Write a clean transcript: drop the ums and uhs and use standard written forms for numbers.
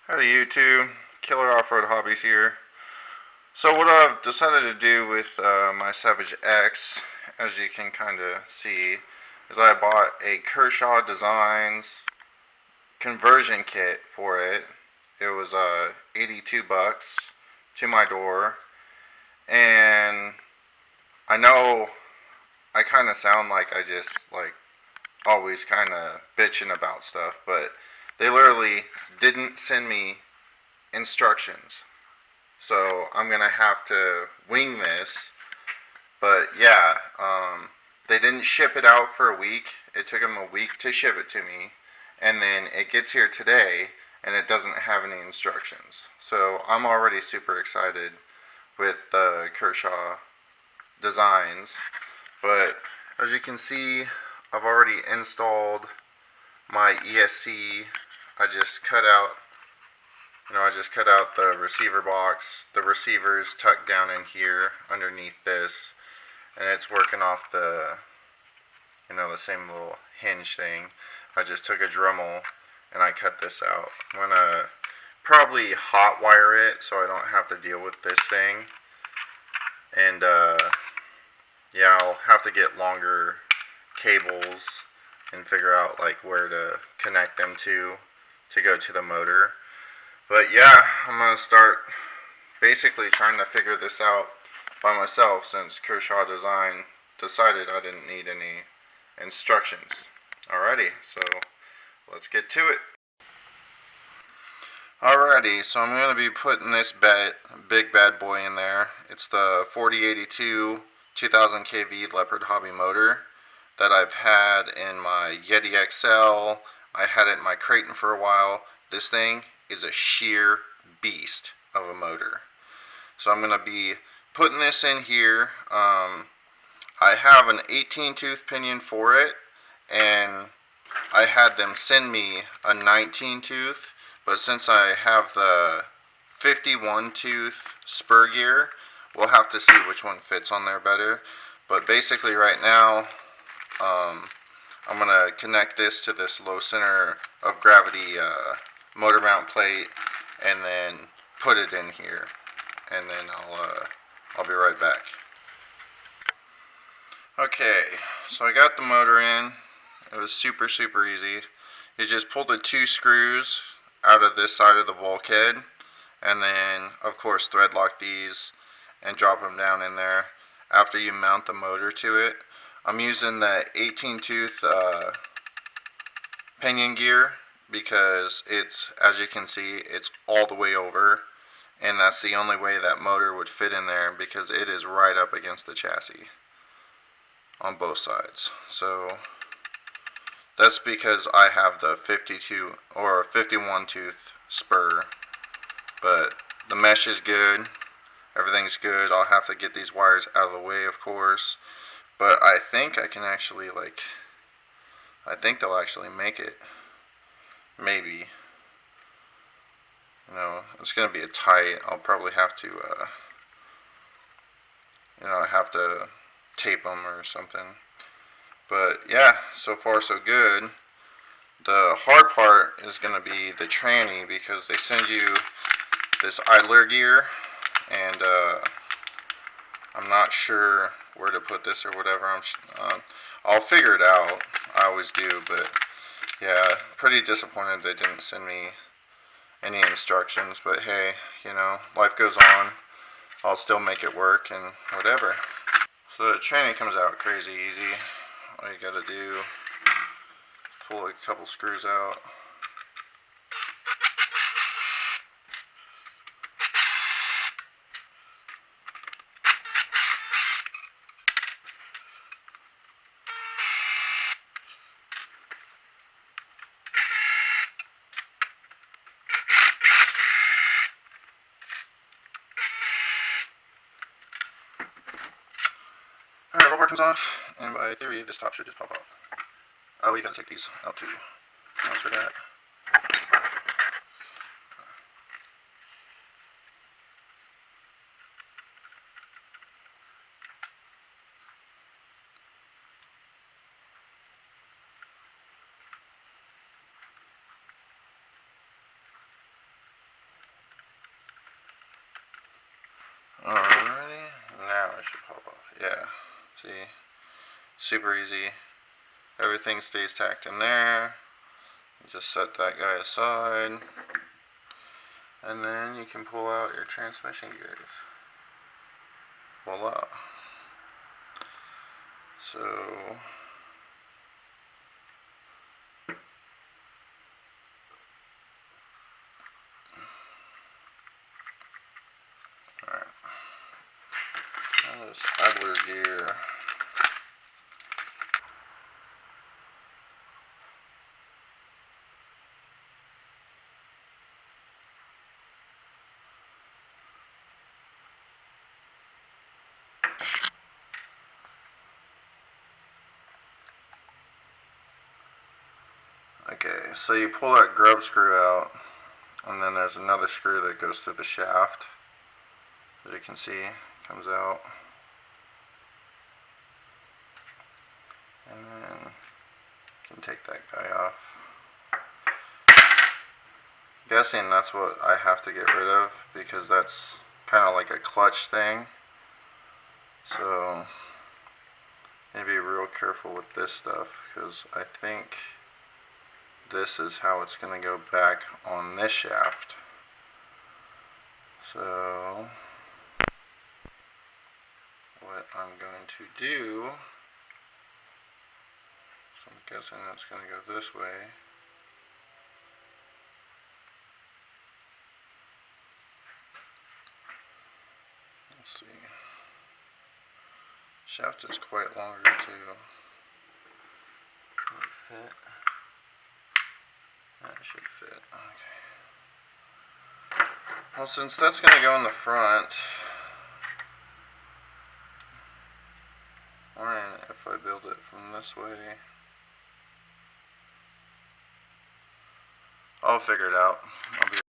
Howdy YouTube, Killer Off-Road Hobbies here. So what I've decided to do with my Savage X, as you can kind of see, is I bought a Kershaw Designs conversion kit for it. It was 82 bucks to my door, and I know I kind of sound like I just always kind of bitching about stuff, but they literally didn't send me instructions. So I'm gonna have to wing this. But yeah, they didn't ship it out for a week. It took them a week to ship it to me, and then it gets here today, and it doesn't have any instructions. So I'm already super excited with the Kershaw designs. But as you can see, I've already installed my ESC. I just cut out the receiver box. The receiver's tucked down in here underneath this, and it's working off the same little hinge thing. I just took a Dremel and I cut this out. I'm gonna probably hot wire it so I don't have to deal with this thing. And yeah, I'll have to get longer cables and figure out where to connect them to go to the motor. But yeah, I'm going to start basically trying to figure this out by myself since Kershaw Design decided I didn't need any instructions. Alrighty, so let's get to it. Alrighty, so I'm going to be putting this big bad boy in there. It's the 4082 2000 kV Leopard hobby motor that I've had in my Yeti XL. I had it in my Creighton for a while. This thing is a sheer beast of a motor. So I'm going to be putting this in here. I have an 18 tooth pinion for it, and I had them send me a 19 tooth, but since I have the 51 tooth spur gear, we'll have to see which one fits on there better. But basically right now, I'm going to connect this to this low center of gravity motor mount plate and then put it in here, and then I'll be right back. Okay, so I got the motor in. It was super easy. You just pull the two screws out of this side of the bulkhead, and then of course thread lock these and drop them down in there after you mount the motor to it. I'm using the 18 tooth pinion gear because it's, as you can see, it's all the way over, and that's the only way that motor would fit in there because it is right up against the chassis on both sides. So that's because I have the 52 or 51 tooth spur, but the mesh is good, everything's good. I'll have to get these wires out of the way, of course, but I think I can actually I think they'll actually make it. Maybe. It's going to be a tight. I'll probably have to, have to tape them or something. But yeah, so far so good. The hard part is going to be the tranny because they send you this idler gear, and I'm not sure where to put this or whatever. I'll figure it out. I always do, but yeah, pretty disappointed they didn't send me any instructions, but hey, life goes on. I'll still make it work and whatever. So the tranny comes out crazy easy. All you gotta do, pull a couple screws out. Alright, roll bar comes off, and by theory, this top should just pop off. Oh, you gotta take these out too. Thanks for that. pop off. Yeah, see, super easy. Everything stays tacked in there. You just set that guy aside, and then you can pull out your transmission gears. Voila. So, alright. Now this idler gear. Okay, so you pull that grub screw out, and then there's another screw that goes through the shaft. As you can see, comes out. And then you can take that guy off. Guessing that's what I have to get rid of, because that's kind of like a clutch thing. So, need to be real careful with this stuff, because I think this is how it's going to go back on this shaft. So, what I'm going to do, so I'm guessing that's going to go this way. Let's see. Shaft is quite longer too. Will it fit? That should fit. Okay. Well, since that's going to go in the front, or if I build it from this way, I'll figure it out. I'll be